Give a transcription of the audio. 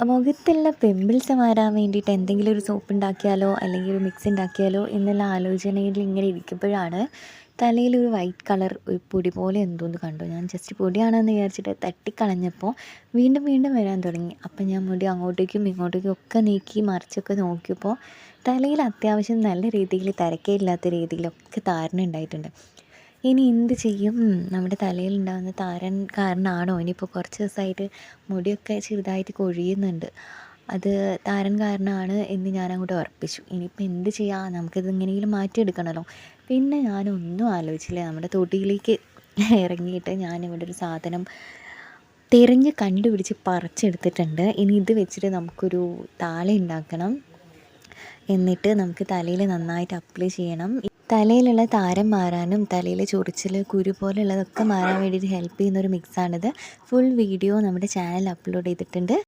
മുഖത്തുള്ള pimples മാറാൻ വേണ്ടിയിട്ട് എന്തെങ്കിലും ഒരു സോപ്പ് ഉണ്ടാക്കിയാലോ അല്ലെങ്കിൽ ഒരു മിക്സ് ഉണ്ടാക്കിയാലോ എന്നുള്ള ആലോചനയിൽ ഇങ്ങനെ ഇരിക്കുമ്പോഴാണ് തലയിലൊരു വൈറ്റ് കളർ ഒരു പൊടി പോലെ എന്തോന്ന് കണ്ടു. ഞാൻ ജസ്റ്റ് പൊടിയാണെന്ന് വിചാരിച്ചിട്ട് തട്ടിക്കളഞ്ഞപ്പോൾ വീണ്ടും വീണ്ടും വരാൻ തുടങ്ങി. അപ്പം ഞാൻ മുടി അങ്ങോട്ടേക്കും ഇങ്ങോട്ടേക്കും ഒക്കെ നീക്കി മറിച്ചൊക്കെ നോക്കിയപ്പോൾ തലയിൽ അത്യാവശ്യം നല്ല രീതിയിൽ തരക്കേടില്ലാത്ത രീതിയിലൊക്കെ താരൻ ഉണ്ടായിട്ടുണ്ട്. ഇനി എന്ത് ചെയ്യും? നമ്മുടെ തലയിലുണ്ടാകുന്ന താരൻ കാരണമാണോ ഇനിയിപ്പോൾ കുറച്ച് ദിവസമായിട്ട് മുടിയൊക്കെ ചെറുതായിട്ട് കൊഴിയുന്നുണ്ട്, അത് താരൻ കാരണമാണ് എന്ന് ഞാനങ്ങോട്ട് ഉറപ്പിച്ചു. ഇനിയിപ്പോൾ എന്ത് ചെയ്യാം, നമുക്കിത് എങ്ങനെയെങ്കിലും മാറ്റിയെടുക്കണമല്ലോ. പിന്നെ ഞാനൊന്നും ആലോചിച്ചില്ല, നമ്മുടെ തൊടിയിലേക്ക് ഇറങ്ങിയിട്ട് ഞാനിവിടെ ഒരു സാധനം തിരഞ്ഞ് കണ്ടുപിടിച്ച് പറിച്ചെടുത്തിട്ടുണ്ട്. ഇനി ഇത് വെച്ചിട്ട് നമുക്കൊരു താള ഉണ്ടാക്കണം. എന്നിട്ട് നമുക്ക് തലയിൽ നന്നായിട്ട് അപ്ലൈ ചെയ്യണം. തലയിലുള്ള താരം മാറാനും തലയിലെ ചൊറിച്ചിൽ, കുരു പോലെയുള്ളതൊക്കെ മാറാൻ വേണ്ടിയിട്ട് ഹെൽപ്പ് ചെയ്യുന്നൊരു മിക്സാണിത്. ഫുൾ വീഡിയോ നമ്മുടെ ചാനലിൽ അപ്ലോഡ് ചെയ്തിട്ടുണ്ട്.